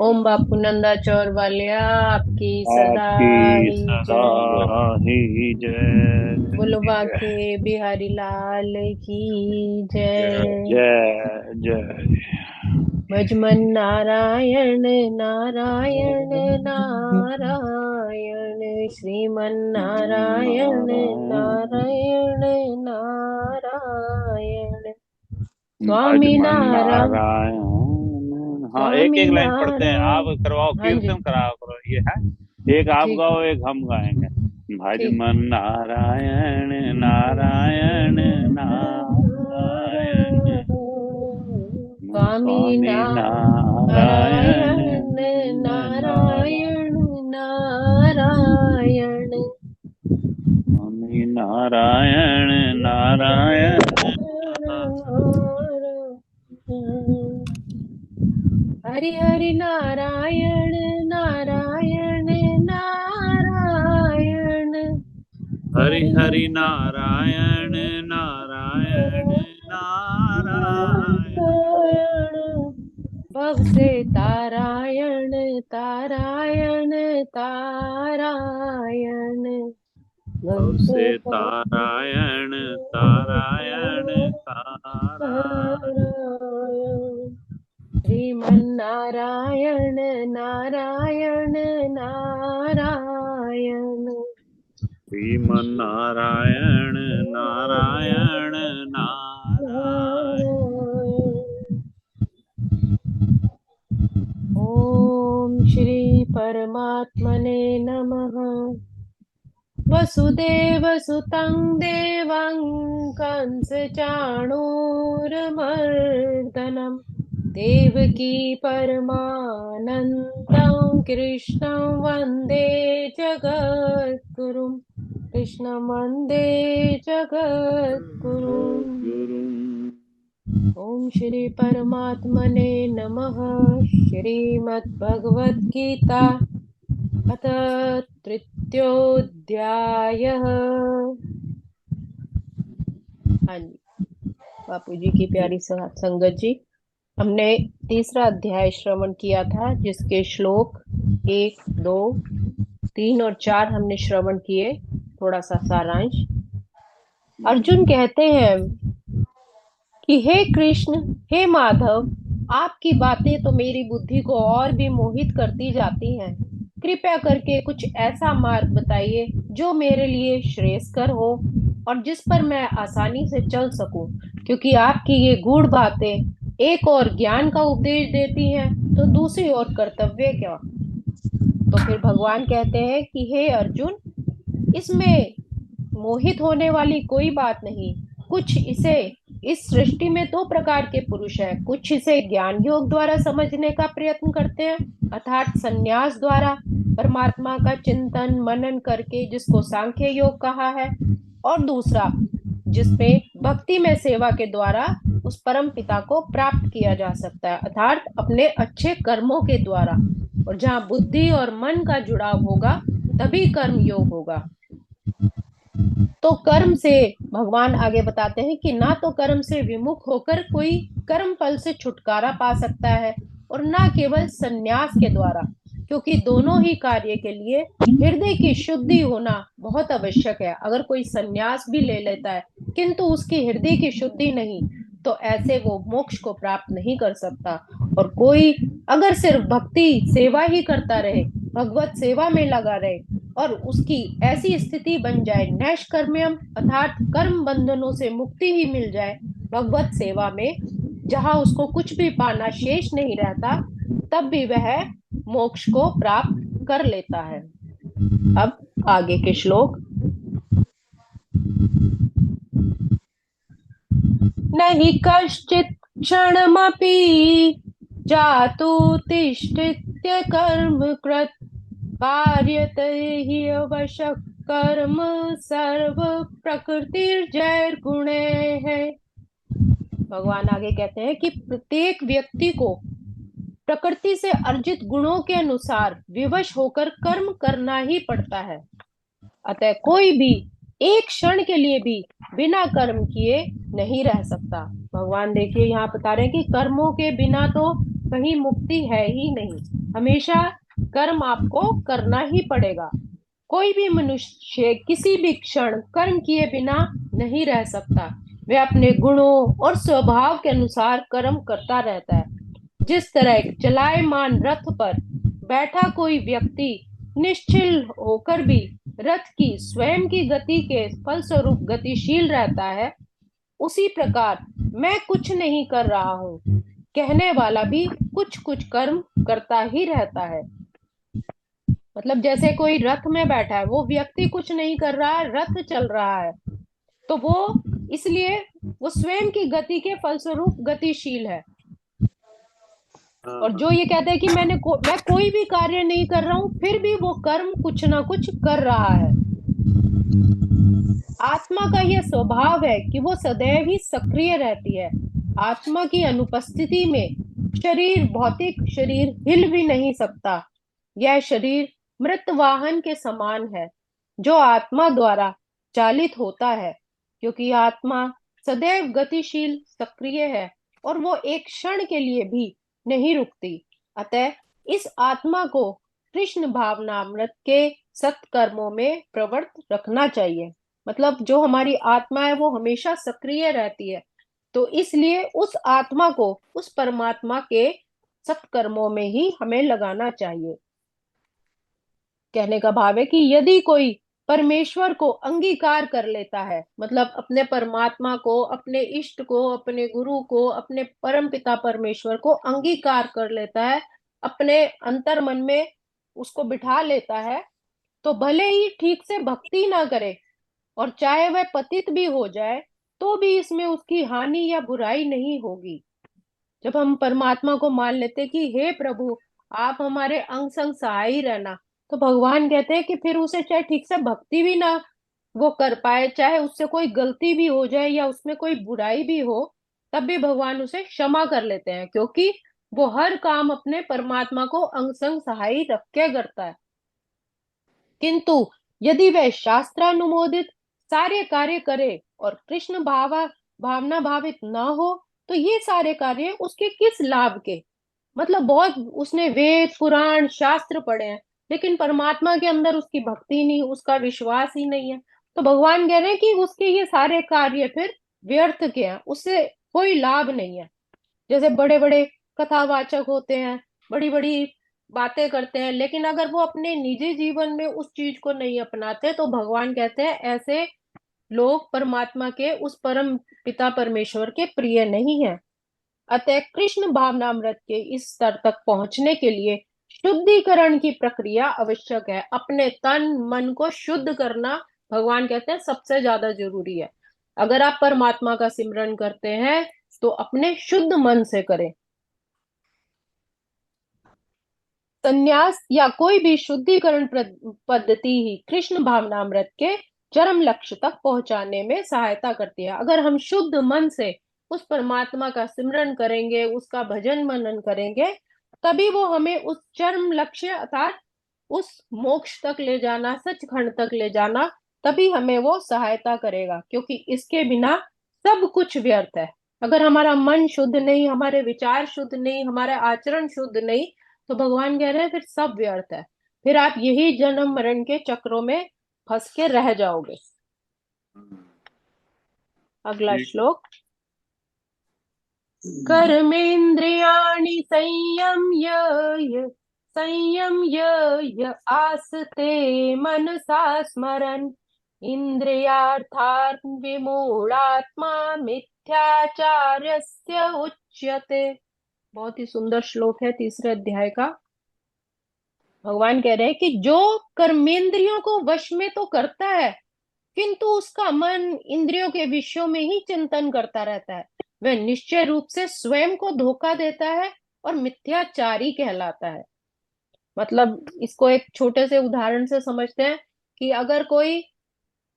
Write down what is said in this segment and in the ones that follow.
ओम बापू नंदा चौर वालिया आपकी सदा आपकी ही सदा जय। ही जय बोलो जय जय बाके बिहारी लाल की जय। जय जय भजमन नारायण नारायण नारायण श्रीमन नारायण नारायण नारायण स्वामी भजमन नारायण नारायण। हाँ, एक स्वामी एक लाइन पढ़ते हैं, आप नारायण। करवाओ, हाँ जी। कीर्तन कराओ करो, ये है। एक आप ठीक गाओ, एक हम गाएंगे। ठीक। भजमन नारायण नारायण नारायण स्वामी स्वामी नारायण नारायण नारायण नारायण नारायण। स्वामी नारायण नारायण हरि हरि नारायण नारायण नारायण। हरि हरि हरि हरि नारायण नारायण नारायण नारायण। भव से तारायण तारायण तारायण। भव भव से से तारायण तारायण तारायण तारायण। श्रीमन्नारायण नारायण नारायण। श्रीमन्नारायण नारायण नारायण। नारायण। ओम श्री परमात्मने नमः। वसुदेव सुतं देवं कंस चाणूरमर्दनं देवकी परमानन्दं कृष्णं वन्दे जगद्गुरुं। कृष्णं वन्दे जगद्गुरुम्। गुरु ओम श्री परमात्मने नमः। श्रीमद्भगवद गीता अथ तृतीयोऽध्यायः। हाँ जी। बापू जी की प्यारी संगत जी, हमने तीसरा अध्याय श्रवण किया था, जिसके श्लोक 1, 2, 3 और 4 हमने श्रवण किए। थोड़ा सा सारांश। अर्जुन कहते हैं कि हे कृष्ण, हे माधव, आपकी बातें तो मेरी बुद्धि को और भी मोहित करती जाती हैं। कृपया करके कुछ ऐसा मार्ग बताइए जो मेरे लिए श्रेयस्कर हो और जिस पर मैं आसानी से चल सकूं, क्योंकि आपकी ये गूढ़ बातें एक और ज्ञान का उपदेश देती हैं तो दूसरी ओर कर्तव्य क्या। तो फिर भगवान कहते हैं कि हे अर्जुन, इसमें मोहित होने वाली कोई बात नहीं। कुछ इसे इस सृष्टि में दो प्रकार के पुरुष हैं। कुछ इसे ज्ञान योग द्वारा समझने का प्रयत्न करते हैं, अर्थात संन्यास द्वारा परमात्मा का चिंतन मनन करके, जिसको सांख्य योग कहा है। और दूसरा, जिसमें भक्ति में सेवा के द्वारा उस परम पिता को प्राप्त किया जा सकता है, अर्थात अपने अच्छे कर्मों के द्वारा। और जहाँ बुद्धि और मन का जुड़ाव होगा, तभी कर्म योग होगा। तो कर्म से, भगवान आगे बताते हैं कि ना तो कर्म से विमुख होकर कोई कर्म फल से छुटकारा पा सकता है, और ना केवल संन्यास के द्वारा, क्योंकि दोनों ही कार्य के लिए हृदय की शुद्धि होना बहुत आवश्यक है। अगर कोई संन्यास भी ले लेता है किंतु उसकी हृदय की शुद्धि नहीं, तो ऐसे वो मोक्ष को प्राप्त नहीं कर सकता। और कोई अगर सिर्फ भक्ति सेवा ही करता रहे, भगवत सेवा में लगा रहे, और उसकी ऐसी स्थिति बन जाए नैष्कर्म्यम, अर्थात कर्म बंधनों से मुक्ति ही मिल जाए भगवत सेवा में, जहां उसको कुछ भी पाना शेष नहीं रहता, तब भी वह मोक्ष को प्राप्त कर लेता है। अब आगे के श्लोक। नहीं कश्चित् क्षणमपि जातु तिष्ठित्य कर्म कृत् कार्यत हि अवशः कर्म सर्व प्रकृतिर्जैर्गुणे है। भगवान आगे कहते हैं कि प्रत्येक व्यक्ति को प्रकृति से अर्जित गुणों के अनुसार विवश होकर कर्म करना ही पड़ता है। अतः कोई भी एक क्षण के लिए भी बिना कर्म किए नहीं रह सकता। भगवान देखिए यहाँ बता रहे हैं कि कर्मों के बिना तो कहीं मुक्ति है ही नहीं। हमेशा कर्म आपको करना ही पड़ेगा। कोई भी मनुष्य किसी भी क्षण कर्म किए बिना नहीं रह सकता। वह अपने गुणों और स्वभाव के अनुसार कर्म करता रहता है। जिस तरह एक चलायमान रथ पर बैठा कोई व्यक्ति निश्चल होकर भी रथ की स्वयं की गति के फलस्वरूप गतिशील रहता है, उसी प्रकार मैं कुछ नहीं कर रहा हूँ कहने वाला भी कुछ कुछ कर्म करता ही रहता है। मतलब जैसे कोई रथ में बैठा है, वो व्यक्ति कुछ नहीं कर रहा है, रथ चल रहा है, तो वो इसलिए वो स्वयं की गति के फलस्वरूप गतिशील है। हाँ और हाँ। जो ये कहता है कि मैं कोई भी कार्य नहीं कर रहा हूं, फिर भी वो कर्म कुछ ना कुछ कर रहा है। आत्मा का यह स्वभाव है कि वो सदैव ही सक्रिय रहती है। आत्मा की अनुपस्थिति में भौतिक शरीर हिल भी नहीं सकता। यह शरीर मृत वाहन के समान है, जो आत्मा द्वारा चालित होता है, क्योंकि आत्मा सदैव गतिशील सक्रिय है और वो एक क्षण के लिए भी नहीं रुकती। अतः इस आत्मा को कृष्ण भावनामृत के सत्कर्मों में प्रवृत्त रखना चाहिए। मतलब जो हमारी आत्मा है वो हमेशा सक्रिय रहती है, तो इसलिए उस आत्मा को उस परमात्मा के सत्कर्मों में ही हमें लगाना चाहिए। कहने का भाव है कि यदि कोई परमेश्वर को अंगीकार कर लेता है, मतलब अपने परमात्मा को, अपने इष्ट को, अपने गुरु को, अपने परम पिता परमेश्वर को अंगीकार कर लेता है, अपने अंतर मन में उसको बिठा लेता है, तो भले ही ठीक से भक्ति ना करे और चाहे वह पतित भी हो जाए, तो भी इसमें उसकी हानि या बुराई नहीं होगी। जब हम परमात्मा को मान लेते कि हे प्रभु, आप हमारे अंग संग सहाय ही रहना, तो भगवान कहते हैं कि फिर उसे चाहे ठीक से भक्ति भी ना वो कर पाए, चाहे उससे कोई गलती भी हो जाए या उसमें कोई बुराई भी हो, तब भी भगवान उसे क्षमा कर लेते हैं, क्योंकि वो हर काम अपने परमात्मा को अंग संग सहाय रख के करता है। किंतु यदि वह शास्त्रानुमोदित सारे कार्य करे और कृष्ण भावना भावित न हो, तो ये सारे कार्य उसके किस लाभ के। मतलब बहुत उसने वेद पुराण शास्त्र पढ़े हैं, लेकिन परमात्मा के अंदर उसकी भक्ति नहीं, उसका विश्वास ही नहीं है, तो भगवान कह रहे हैं कि उसके ये सारे कार्य फिर व्यर्थ के हैं, उससे कोई लाभ नहीं है। जैसे बड़े बड़े कथावाचक होते हैं, बड़ी बड़ी बातें करते हैं, लेकिन अगर वो अपने निजी जीवन में उस चीज को नहीं अपनाते, तो भगवान कहते हैं ऐसे लोग परमात्मा के उस परम पिता परमेश्वर के प्रिय नहीं है। अतः कृष्ण भावनामृत के इस स्तर तक पहुंचने के लिए शुद्धिकरण की प्रक्रिया आवश्यक है। अपने तन मन को शुद्ध करना, भगवान कहते हैं, सबसे ज्यादा जरूरी है। अगर आप परमात्मा का सिमरन करते हैं, तो अपने शुद्ध मन से करें। संन्यास या कोई भी शुद्धिकरण पद्धति ही कृष्ण भावनामृत के चरम लक्ष्य तक पहुंचाने में सहायता करती है। अगर हम शुद्ध मन से उस परमात्मा का सिमरन करेंगे, उसका भजन मनन करेंगे, तभी वो हमें उस चरम लक्ष्य अर्थात उस मोक्ष तक ले जाना, सचखंड तक ले जाना, तभी हमें वो सहायता करेगा, क्योंकि इसके बिना सब कुछ व्यर्थ है। अगर हमारा मन शुद्ध नहीं, हमारे विचार शुद्ध नहीं, हमारा आचरण शुद्ध नहीं, तो भगवान कह रहे हैं फिर सब व्यर्थ है। फिर आप यही जन्म मरण के चक्रों में फंस के रह जाओगे। अगला ठीक। श्लोक। कर्मेन्द्रियाणि संयम्य आस्ते मनसा स्मरन् इंद्रियार्थात् विमूढ़ात्मा मिथ्याचार्यस्य उच्यते। बहुत ही सुंदर श्लोक है तीसरे अध्याय का। भगवान कह रहे हैं कि जो कर्मेंद्रियों को वश में तो करता है, किंतु उसका मन इंद्रियों के विषयों में ही चिंतन करता रहता है, वह निश्चय रूप से स्वयं को धोखा देता है और मिथ्याचारी कहलाता है। मतलब इसको एक छोटे से उदाहरण से समझते हैं कि अगर कोई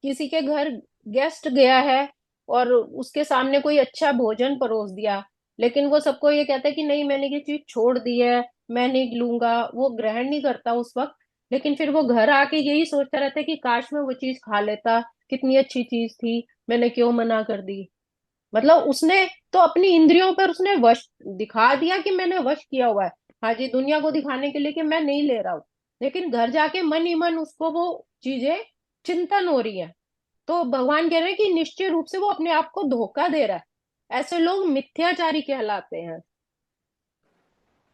किसी के घर गेस्ट गया है और उसके सामने कोई अच्छा भोजन परोस दिया, लेकिन वो सबको ये कहता है कि नहीं, मैंने ये चीज छोड़ दी है, मैं नहीं लूंगा, वो ग्रहण नहीं करता उस वक्त, लेकिन फिर वो घर आके यही सोचता रहता है कि काश मैं वो चीज खा लेता, कितनी अच्छी चीज थी, मैंने क्यों मना कर दी। मतलब उसने तो अपनी इंद्रियों पर उसने वश दिखा दिया कि मैंने वश किया हुआ है, हाँ जी, दुनिया को दिखाने के लिए कि मैं नहीं ले रहा हूं, लेकिन घर जाके मन ही मन उसको वो चीजें चिंतन हो रही है। तो भगवान कह रहे हैं कि निश्चित रूप से वो अपने आप को धोखा दे रहा है। ऐसे लोग मिथ्याचारी कहलाते हैं।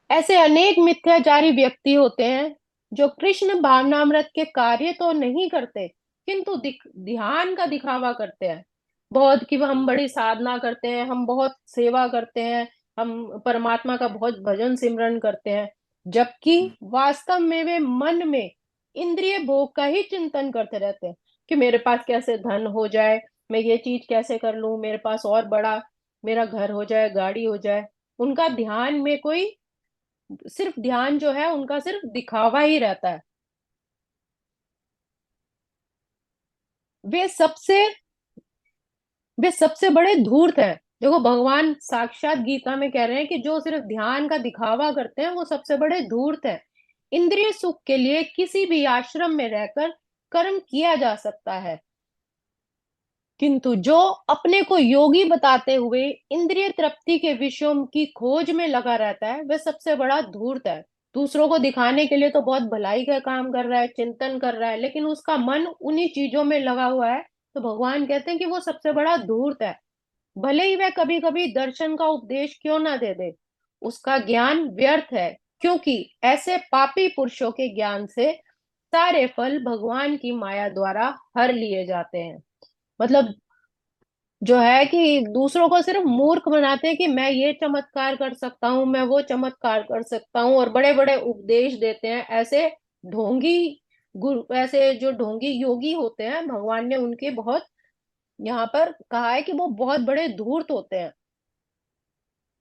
ऐसे अनेक मिथ्याचारी व्यक्ति होते हैं जो कृष्ण भावनामृत के कार्य तो नहीं करते, किंतु ध्यान का दिखावा करते हैं। बहुत कि हम बड़ी साधना करते हैं, हम बहुत सेवा करते हैं, हम परमात्मा का बहुत भजन सिमरन करते हैं, जबकि वास्तव में वे मन में इंद्रिय भोग का ही चिंतन करते रहते हैं कि मेरे पास कैसे धन हो जाए, मैं ये चीज कैसे कर लूं, मेरे पास और बड़ा मेरा घर हो जाए, गाड़ी हो जाए। उनका ध्यान में कोई, सिर्फ ध्यान जो है उनका सिर्फ दिखावा ही रहता है। वे सबसे वे सबसे बड़े धूर्त हैं। देखो भगवान साक्षात गीता में कह रहे हैं कि जो सिर्फ ध्यान का दिखावा करते हैं वो सबसे बड़े धूर्त हैं। इंद्रिय सुख के लिए किसी भी आश्रम में रहकर कर्म किया जा सकता है, किंतु जो अपने को योगी बताते हुए इंद्रिय तृप्ति के विषयों की खोज में लगा रहता है वह सबसे बड़ा धूर्त है। दूसरों को दिखाने के लिए तो बहुत भलाई का काम कर रहा है, चिंतन कर रहा है, लेकिन उसका मन उन्हीं चीजों में लगा हुआ है, तो भगवान कहते हैं कि वो सबसे बड़ा धूर्त है। भले ही वह कभी कभी दर्शन का उपदेश क्यों ना दे दे, उसका ज्ञान व्यर्थ है, क्योंकि ऐसे पापी पुरुषों के ज्ञान से सारे फल भगवान की माया द्वारा हर लिए जाते हैं। मतलब जो है कि दूसरों को सिर्फ मूर्ख बनाते हैं कि मैं ये चमत्कार कर सकता हूँ, मैं वो चमत्कार कर सकता हूँ, और बड़े बड़े उपदेश देते हैं। ऐसे ढोंगी गुरु, ऐसे जो ढोंगी योगी होते हैं, भगवान ने उनके बहुत यहाँ पर कहा है कि वो बहुत बड़े धूर्त होते हैं।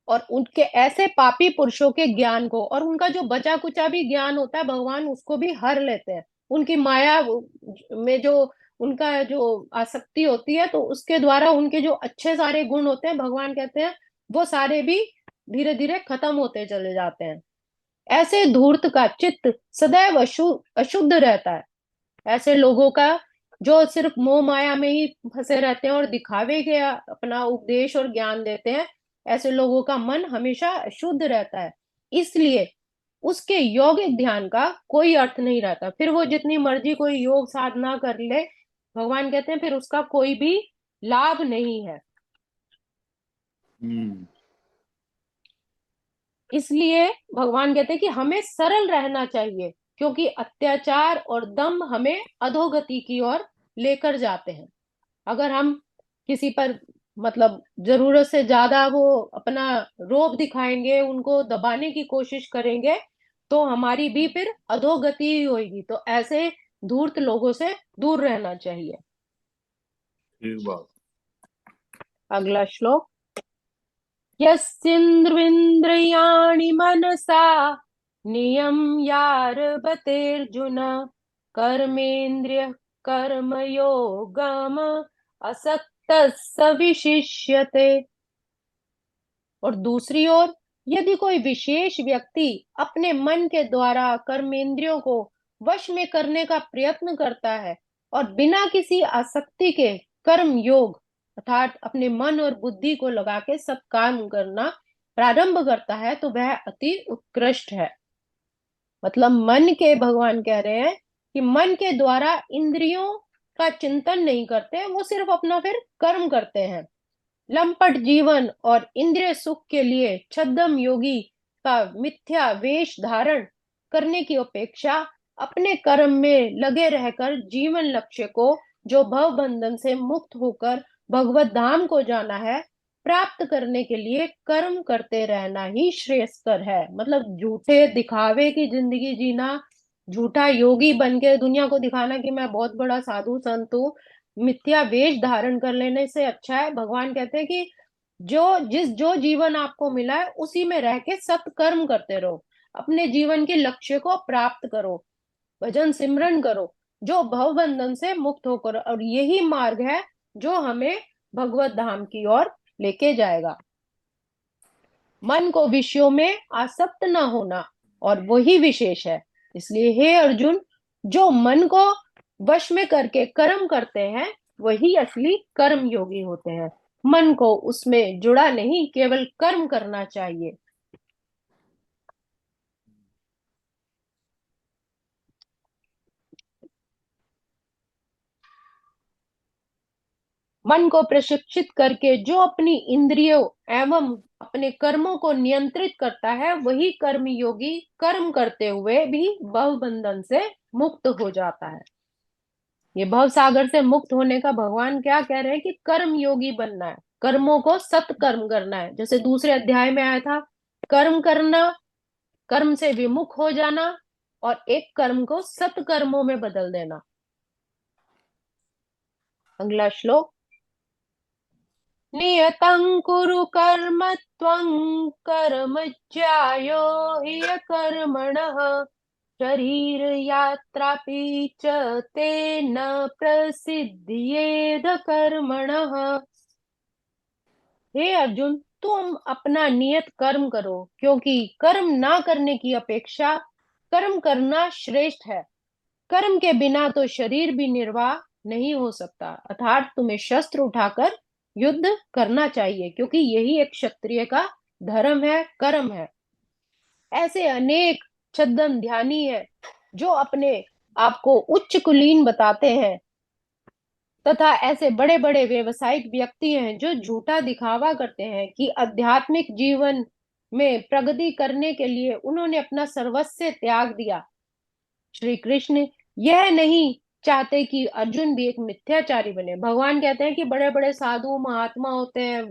और उनके ऐसे पापी पुरुषों के ज्ञान को, और उनका जो बचा कुचा भी ज्ञान होता है, भगवान उसको भी हर लेते हैं। उनकी माया में जो उनका जो आसक्ति होती है, तो उसके द्वारा उनके जो अच्छे सारे गुण होते हैं, भगवान कहते हैं वो सारे भी धीरे धीरे खत्म होते चले जाते हैं। ऐसे धूर्त का चित्त सदैव अशुद्ध रहता है। ऐसे लोगों का जो सिर्फ मोह माया में ही फंसे रहते हैं और दिखावे के अपना उपदेश और ज्ञान देते हैं, ऐसे लोगों का मन हमेशा शुद्ध रहता है। इसलिए उसके यौगिक ध्यान का कोई अर्थ नहीं रहता। फिर वो जितनी मर्जी कोई योग साधना कर ले, भगवान कहते हैं फिर उसका कोई भी लाभ नहीं है। हम्म। इसलिए भगवान कहते हैं कि हमें सरल रहना चाहिए, क्योंकि अत्याचार और दंभ हमें अधोगति की ओर लेकर जाते हैं। अगर हम किसी पर मतलब जरूरत से ज्यादा वो अपना रोब दिखाएंगे, उनको दबाने की कोशिश करेंगे, तो हमारी भी फिर अधोगति ही होगी। तो ऐसे धूर्त लोगों से दूर रहना चाहिए। ठीक बात। अगला श्लोक। यस्येन्द्रियाणि मनसा नियम्यारभतेऽर्जुन कर्मेन्द्रिय कर्मयोगम असक्तः स विशिष्यते। और दूसरी ओर यदि कोई विशेष व्यक्ति अपने मन के द्वारा कर्मेंद्रियों को वश में करने का प्रयत्न करता है और बिना किसी आसक्ति के कर्म योग अर्थात अपने मन और बुद्धि को लगा के सब काम करना प्रारंभ करता है, तो वह अति उत्कृष्ट है। मतलब मन के, भगवान कह रहे हैं कि मन के द्वारा इंद्रियों का चिंतन नहीं करते, वो सिर्फ अपना फिर कर्म करते हैं। लंपट जीवन और इंद्रिय सुख के लिए छद्म योगी का मिथ्या वेश धारण करने की अपेक्षा अपने कर्म में लगे रहकर जीवन लक्ष्य को, जो भव बंधन से मुक्त होकर भगवत धाम को जाना है, प्राप्त करने के लिए कर्म करते रहना ही श्रेयस्कर है। मतलब झूठे दिखावे की जिंदगी जीना, झूठा योगी बन के दुनिया को दिखाना कि मैं बहुत बड़ा साधु संत हूँ, मिथ्या वेश धारण कर लेने से अच्छा है, भगवान कहते हैं कि जो जीवन आपको मिला है उसी में रह के सत्कर्म करते रहो, अपने जीवन के लक्ष्य को प्राप्त करो, भजन सिमरन करो, जो भव बंधन से मुक्त होकर, और यही मार्ग है जो हमें भगवत धाम की ओर लेके जाएगा। मन को विषयों में आसक्त न होना और वही विशेष है। इसलिए हे अर्जुन, जो मन को वश में करके कर्म करते हैं वही असली कर्म योगी होते हैं। मन को उसमें जुड़ा नहीं, केवल कर्म करना चाहिए। मन को प्रशिक्षित करके जो अपनी इंद्रियों एवं अपने कर्मों को नियंत्रित करता है, वही कर्म योगी कर्म करते हुए भी भव बंधन से मुक्त हो जाता है। ये भव सागर से मुक्त होने का भगवान क्या कह रहे हैं कि कर्म योगी बनना है, कर्मों को सत्कर्म करना है। जैसे दूसरे अध्याय में आया था, कर्म करना, कर्म से विमुख हो जाना, और एक कर्म को सत्कर्मों में बदल देना। अगला श्लोक। नियतं कुरु कर्म त्वं कर्म ज्यायो ह्य कर्मणः शरीर यात्रापि च तेन प्रसिद्ध्येद कर्मणः। हे अर्जुन, तुम अपना नियत कर्म करो, क्योंकि कर्म ना करने की अपेक्षा कर्म करना श्रेष्ठ है। कर्म के बिना तो शरीर भी निर्वाह नहीं हो सकता, अर्थात तुम्हें शस्त्र उठाकर युद्ध करना चाहिए, क्योंकि यही एक क्षत्रिय का धर्म है, कर्म है। ऐसे अनेक छद्म ध्यानी है जो अपने आप को उच्च कुलीन बताते हैं, तथा ऐसे बड़े बड़े व्यवसायिक व्यक्ति हैं जो झूठा दिखावा करते हैं कि आध्यात्मिक जीवन में प्रगति करने के लिए उन्होंने अपना सर्वस्व त्याग दिया। श्री कृष्ण यह नहीं चाहते कि अर्जुन भी एक मिथ्याचारी बने। भगवान कहते हैं कि बड़े बड़े साधु महात्मा होते हैं,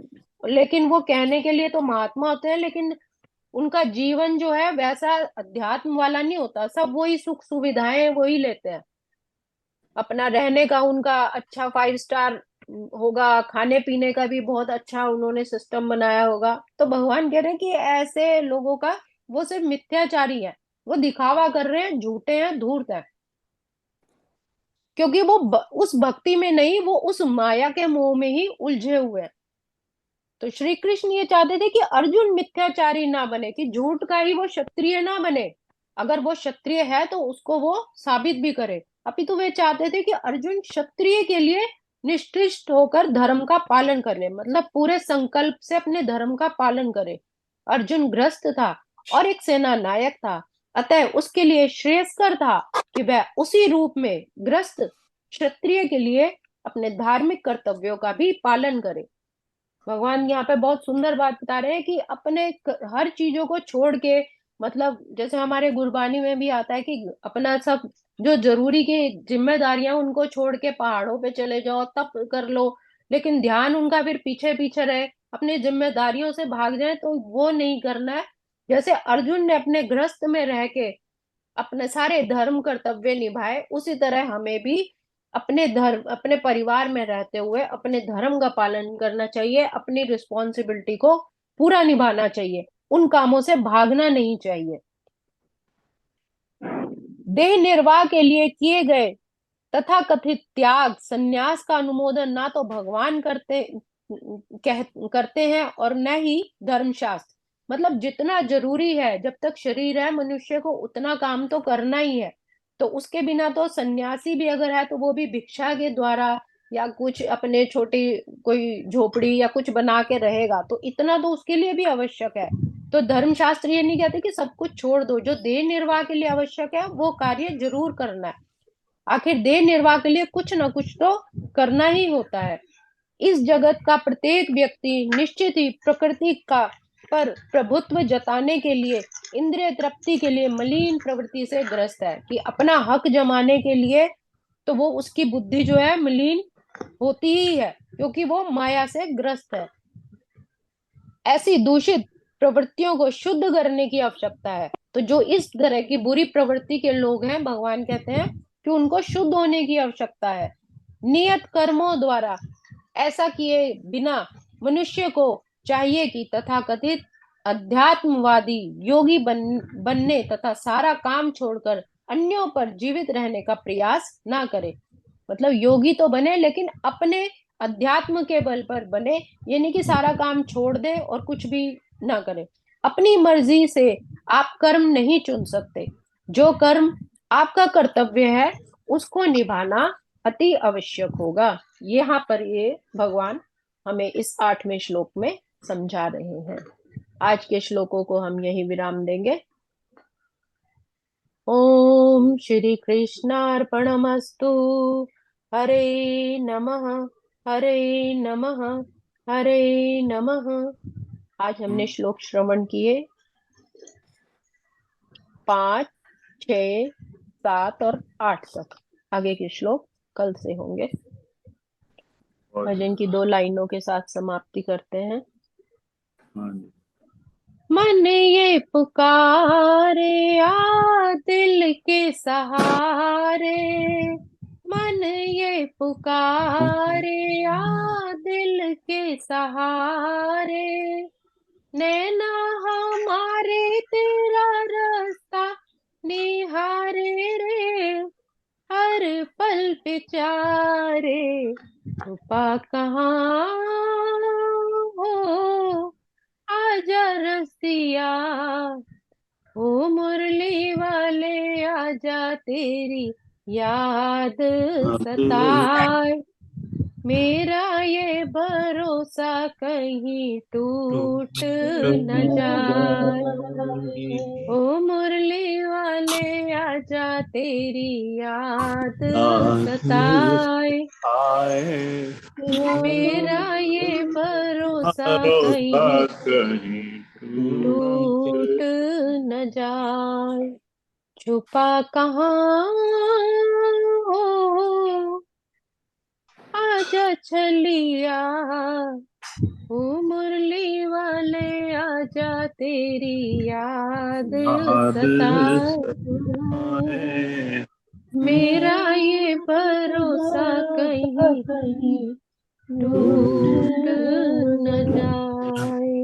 लेकिन वो कहने के लिए तो महात्मा होते हैं, लेकिन उनका जीवन जो है वैसा अध्यात्म वाला नहीं होता। सब वही सुख सुविधाएं वही लेते हैं, अपना रहने का उनका अच्छा 5 स्टार होगा, खाने पीने का भी बहुत अच्छा उन्होंने सिस्टम बनाया होगा। तो भगवान कह रहे हैं कि ऐसे लोगों का, वो सिर्फ मिथ्याचारी है, वो दिखावा कर रहे हैं, झूठे हैं, धूर्त है, क्योंकि वो उस भक्ति में नहीं, वो उस माया के मोह में ही उलझे हुए हैं। तो श्री कृष्ण ये चाहते थे कि अर्जुन मिथ्याचारी ना बने, कि झूठ का ही वो क्षत्रिय ना बने। अगर वो क्षत्रिय है तो उसको वो साबित भी करे। अपितु वे चाहते थे कि अर्जुन क्षत्रिय के लिए निष्ठिष्ट होकर धर्म का पालन करे, मतलब पूरे संकल्प से अपने धर्म का पालन करे। अर्जुन ग्रस्त था और एक सेना नायक था, अतः उसके लिए श्रेयस्कर था कि वह उसी रूप में ग्रस्त क्षत्रिय के लिए अपने धार्मिक कर्तव्यों का भी पालन करे। भगवान यहाँ पे बहुत सुंदर बात बता रहे हैं कि अपने हर चीजों को छोड़ के, मतलब जैसे हमारे गुरबानी में भी आता है कि अपना सब जो जरूरी की जिम्मेदारियां उनको छोड़ के पहाड़ों पे चले जाओ, तप कर लो, लेकिन ध्यान उनका फिर पीछे पीछे रहे, अपनी जिम्मेदारियों से भाग जाए, तो वो नहीं करना है। जैसे अर्जुन ने अपने गृहस्थ में रह के अपने सारे धर्म कर्तव्य निभाए, उसी तरह हमें भी अपने धर्म, अपने परिवार में रहते हुए अपने धर्म का पालन करना चाहिए, अपनी रिस्पॉन्सिबिलिटी को पूरा निभाना चाहिए, उन कामों से भागना नहीं चाहिए। देह निर्वाह के लिए किए गए तथा कथित त्याग संन्यास का अनुमोदन ना तो भगवान करते हैं और न ही धर्मशास्त्र। मतलब जितना जरूरी है, जब तक शरीर है मनुष्य को उतना काम तो करना ही है। तो उसके बिना तो सन्यासी भी अगर है तो वो भी भिक्षा के द्वारा या कुछ अपने छोटी कोई झोपड़ी या कुछ बना के रहेगा, तो इतना तो उसके लिए भी आवश्यक है। तो धर्मशास्त्र ये नहीं कहते कि सब कुछ छोड़ दो, जो देह निर्वाह के लिए आवश्यक है वो कार्य जरूर करना है। आखिर देह निर्वाह के लिए कुछ ना कुछ तो करना ही होता है। इस जगत का प्रत्येक व्यक्ति निश्चित ही प्रकृति का पर प्रभुत्व जताने के लिए, इंद्रिय तृप्ति के लिए मलिन प्रवृत्ति से ग्रस्त है, कि अपना हक जमाने के लिए तो वो उसकी बुद्धि जो है मलिन होती ही है, क्योंकि वो माया से ग्रस्त है। ऐसी दूषित प्रवृत्तियों को शुद्ध करने की आवश्यकता है। तो जो इस तरह की बुरी प्रवृत्ति के लोग हैं, भगवान कहते हैं कि उनको शुद्ध होने की आवश्यकता है। नियत कर्मों द्वारा ऐसा किए बिना मनुष्य को चाहिए कि तथाकथित अध्यात्मवादी योगी बनने तथा सारा काम छोड़कर अन्यों पर जीवित रहने का प्रयास ना करे। मतलब योगी तो बने, लेकिन अपने अध्यात्म के बल पर बने, ये नहीं कि सारा काम छोड़ दे और कुछ भी ना करे। अपनी मर्जी से आप कर्म नहीं चुन सकते। जो कर्म आपका कर्तव्य है उसको निभाना अति आवश्यक होगा। यहाँ पर ये भगवान हमें इस 8वें श्लोक में समझा रहे हैं। आज के श्लोकों को हम यही विराम देंगे। ओम श्री कृष्णार्पणमस्तु। हरे नमः, हरे नमः, हरे नमः। आज हमने श्लोक श्रवण किए 5, 6, 7 और 8 तक। आगे के श्लोक कल से होंगे। भजन की 2 लाइनों के साथ समाप्ति करते हैं। हाँ जी। मन ये पुकारे आ दिल के सहारे, मन ये पुकारे आ दिल के सहारे, नैना हमारे तेरा रास्ता निहारे रे, हर पल बेचारे छुपा कहाँ हो, आजा रसिया ओ मुरली वाले, आजा तेरी याद सताए, मेरा ये भरोसा कहीं टूट न जाए, ओ मुरली वाले आजा तेरी याद सताए, मेरा ये भरोसा कहीं टूट न जाए, छुपा कहाँ हो, आजा छलिया ओ मुरली वाले, आजा तेरी याद सताए, मेरा ये भरोसा कहीं टूट न जाए।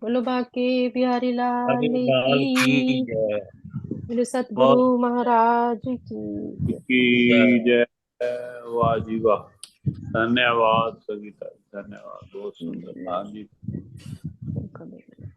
बोलो बाके बिहारी लाल की, बोलो सतगुरु महाराज की जय। वाह जी वाह, धन्यवाद सविता, धन्यवाद, बहुत सुंदर। हाँ जी। जय।